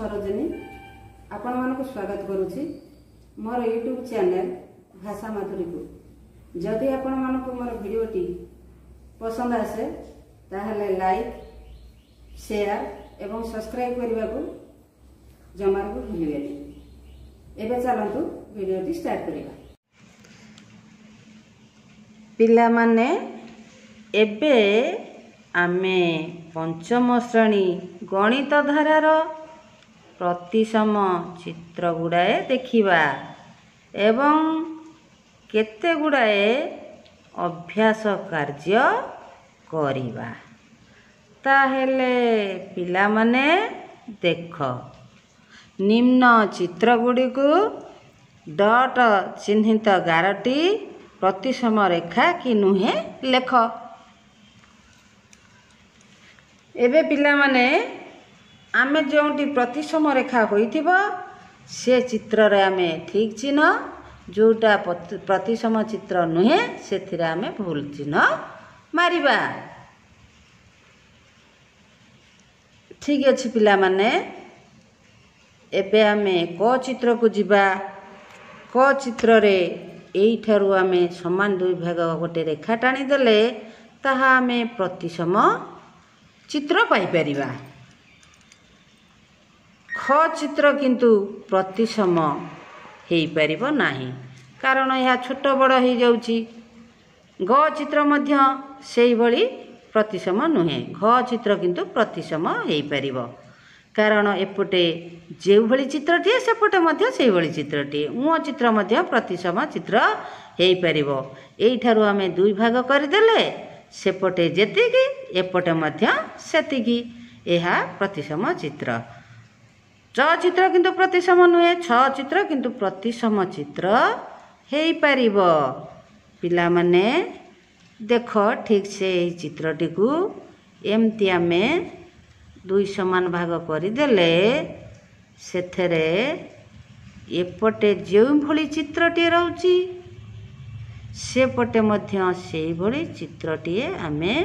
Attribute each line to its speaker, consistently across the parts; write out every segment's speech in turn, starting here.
Speaker 1: सरोजिनी आपण मानक स्वागत करुछि मोर यूट्यूब चैनल भाषा माधुरी को। जदि आपण मानक मोर वीडियोटी पसंद आसे ताहले लाइक शेयर एवं सब्सक्राइब करने को जमार को भूलिबेनी। एबे चलंतु वीडियोटी स्टार्ट करिबा। पिला माने एबे आमे पंचम श्रेणी गणित धारार प्रतिसम चित्र गुड़ाए देखिबा एवं केते गुड़ाए अभ्यास कार्य करिबा। ताहेले पिला माने देख निम्न चित्र गुड़ी को डॉट चिन्हित 11टी प्रतिसम रेखा कि नुहे लेख। एबे पिला माने आमे जोंटी प्रतिसम रेखा होइथिबो से चित्र रे आमे ठीक चिन्ह जोटा प्रतिसम चित्र नुहे सेथिरे आमे भूल चिन्ह मारिबा। ठीक अछि पिला माने एबे आमे क चित्र को जिबा। क चित्र रे एई ठारू आमे समान दुई भाग गोटे रेखा टाणी देले ताहा आमे प्रतिसम चित्र पाई परिबा। ख चित्र किंतु प्रतिसम हेई परिबो नाही कारण यह छोट बड़ हो जाउची। ग चित्र मध्य सेई भली प्रतिसम नुहे। घ चित्र किंतु प्रतिसम हेई परिबो कारण एपटे जेउ भली चित्रटी सेपटे मध्य सेई भली चित्रटी। उ चित्र मध्य प्रतिसम चित्र हेई परिबो। एई ठारू आमे दुई भाग कर देले सेपटे जेतिकी एपटे मध्य सेतिकी एहा प्रतिसम चित्र। च चित्र किंतु प्रतिसम नुहे। छ चित्र किंतु प्रतिसम चित्र हेई परिबो। पिला माने देख ठीक से एई चित्रटी को एमती आमे दुई समान भाग कर देले सेथरे एपटे जेउ भली चित्रटी रहउची सेपटे मध्य सेई भली चित्रटी आमे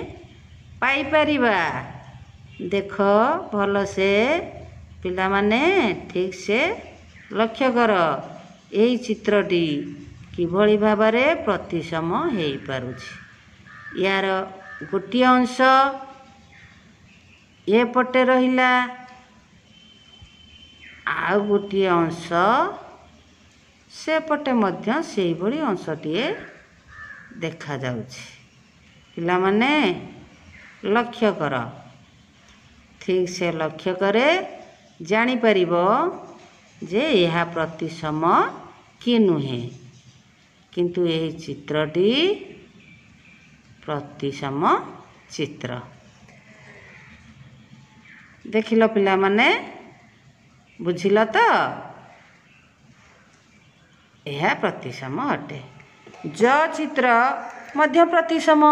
Speaker 1: पाई परिबा। देख भल से पिला माने ठीक से लक्ष्य कर एई चित्रटी किभली भाबरे प्रतिसम हेई पारुछि। यार गोटे अंश ए पटे रहिला आ गोटे अंश से पटे मध्य सेई भली अंशटीए देखा जाउछि। पिला माने लक्ष्य कर ठीक से लक्ष्य करे जानी परिबो जे यह प्रतिसम कि नुहे किंतु यही चित्रटी प्रतिसम चित्र। देखिल पिला माने बुझिल तो यह प्रतिसम अटे। ज चित्र मध्य प्रतिसम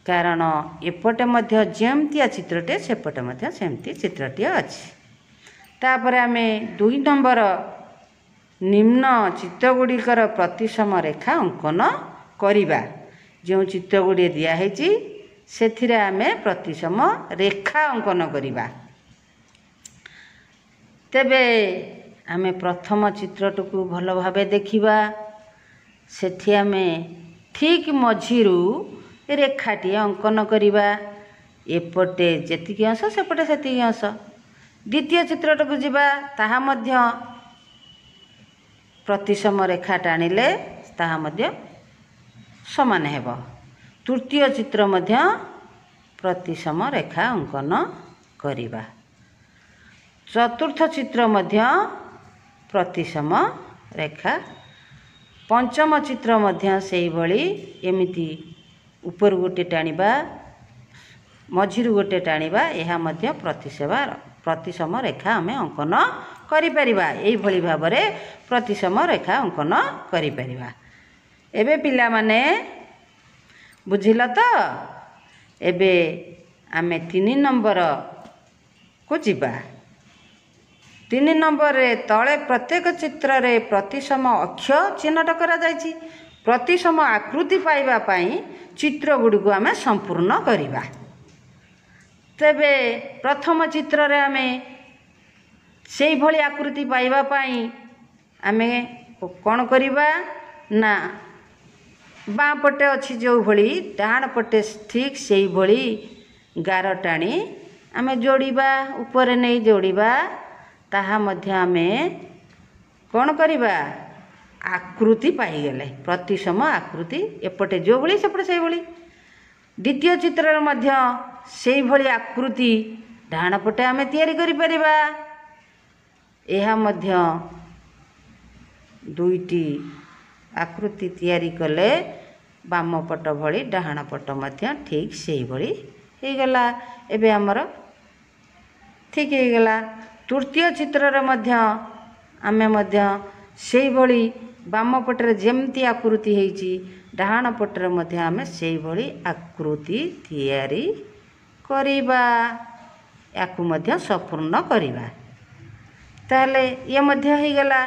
Speaker 1: कारण एपटे मध्य जेमतिया चित्रटे सेपटे मध्य सेमती चित्रटी अछि। तापर आमे 2 नंबर निम्न चित्र गुड़िकर प्रतिसम रेखा अंकन करिबा। जो चित्र गुड़ी दिया हेची सेथिरे आमे प्रतिसम रेखा अंकन करिबा। तेबे आमे प्रथम चित्रटुकु भल भाबे देखिबा। सेठी आमे ठीक मझिरु रेखाटी अंकन करिबा। एपटे जेतिकी अंश सेपटे सेतिकी अंश। द्वितीय चित्रटुकु जिबा ताहा मध्य प्रतिसम रेखा टाणिले ताहा मध्य समान हेबो। तृतीय चित्र मध्य प्रतिसम रेखा अंकन करिबा। चतुर्थ चित्र मध्य प्रतिसम रेखा। पंचम चित्र मध्य सेई भली एमिति ऊपर गोटे टाणिबा मझिरु गोटे टाणिबा एहा मध्य प्रतिसम रेखा आमे अंकन करि परिबा। एई भली भाबरे प्रतिसम रेखा अंकन करि परिबा। एबे पिला माने बुझिल तो एबे आमे 3 नंबर को जिबा। 3 नंबर रे तळे प्रत्येक चित्र रे प्रतिसम अक्ष चिन्हट करा जायछि। प्रतिसम आकृति पाइबा पाई चित्र गुडी को आमे संपूर्ण करिबा। तेबे प्रथम चित्र रे आमे सेई भली आकृति पाइबा पाई आमे कौन करिबा ना बाँ पटे अच्छी जो भली डाण पटे ठीक सेई भली गार टाणी आमे जोड़िबा ऊपर नहीं जोड़िबा ताहा मध्य आमे कौन करिबा आकृति पाईगले प्रतिसम आकृति एपटे जो भली सेपटे सेई भली। द्वितीय चित्र मध्य सेई भली आकृति डाण पटे आमे तैयारी करि परिबा। एहा मध्य दुईटी आकृति तैयारी कले बाम पट भली डाहाण पट मध्य ठीक सेई भली हे गला। एबे हमर ठीक हे गला। तृतीय चित्र रे मध्य आमे मध्य सेई भली बाम पटरे जेमती आकृति हेची डाहाण पटरे मध्य आमे सेई भली आकृति तैयारी करिबा। याकु मध्य संपूर्ण करिबा। ताले ये मध्य हे गला।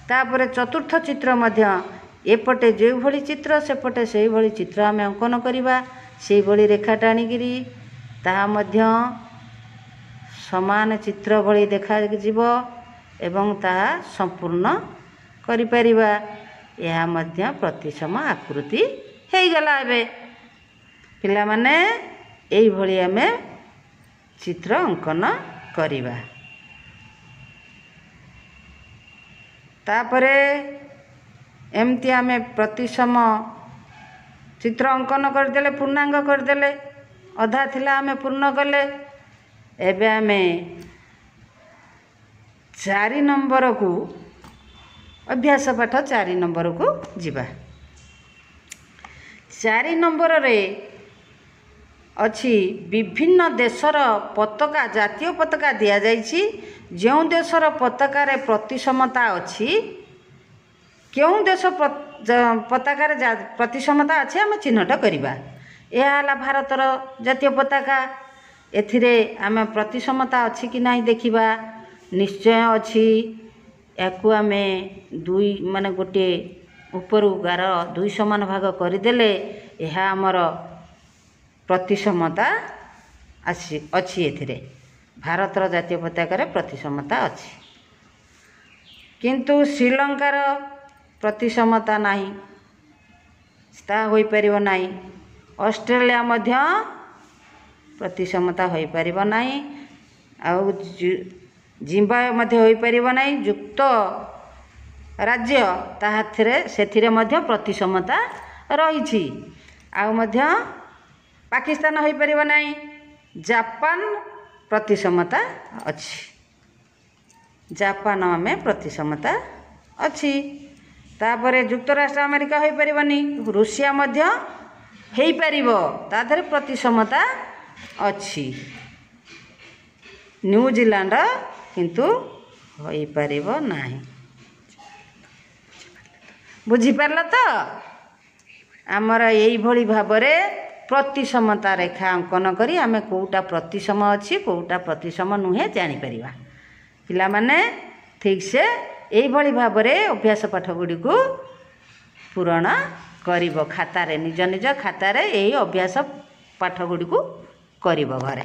Speaker 1: तापरे चतुर्थ चित्र मध्य एपटे जो भली चित्र सेपटे सेई भली चित्र आमे अंकन करिबा। सेई भली रेखा टाणीगिरी ताहा मध्य समान चित्र भली देखा जिवो एवं ताहा संपूर्ण करि परिबा। यह मध्य प्रतिसम आकृति हे गला। एबे पिला माने एई भली आमे चित्र अंकन करिबा। तापरे एमती आमे प्रतिसम चित्र अंकन करदेले पूर्णांग करदेले अधा थिला आमे पूर्ण कले। एबे आमे 4 नंबर को अभ्यास पाठ 4 नंबर को जिबा। 4 नंबर रे अच्छी विभिन्न देशर पताका जातीय पताका दिया जाइछि। जो देशर पताका रे प्रतिसमता अच्छी क्यों देश पताका रे प्रतिसमता अच्छी आम चिन्हट करिबा। यह है भारतर जातीय पताका। एथिरे आम प्रतिसमता अच्छी कि नहीं देखिबा। निश्चय अच्छी। याकू आमे दुई माने गोटे ऊपर गार दुई समान भाग करदेले यह आमर प्रतिसमता अच्छी। एथिरे भारतर जातीय पताका रे प्रतिसमता अच्छी किंतु श्रीलंकार प्रतिसमता नहीं ता होई परिबो नहीं। ऑस्ट्रेलिया मध्य प्रतिसमता होई परिबो नहीं। आउ जिम्बाब्वे मध्य होई परिबो नहीं। युक्त राज्य ताहाथिरे सेथिरे मध्य प्रतिसमता रहिछि। आउ मध्य पाकिस्तान होई परिबो नहीं। जापान प्रतिसमता अच्छी। जापान में प्रतिसमता अच्छी। तापरे युक्तराष्ट्र अमेरिका होई परिबनी। रूसिया मध्य हेई परिबो ताधरे प्रतिसमता अच्छी। न्यूजीलैंड किंतु होई परिबो नाही। बुझी पारल तो आमर एई भली भाबरे प्रतिसमता रेखा अंकन करी आमे कोउटा प्रतिसम अच्छी कोउटा प्रतिसम नुहे जानी परिबा। पिला माने ठीक से एई भली भाबरे अभ्यास पाठ गुडी को पूरण करिवो। खाता रे निज निज खाता रे एई अभ्यास पाठ गुडी को करिवो घरे।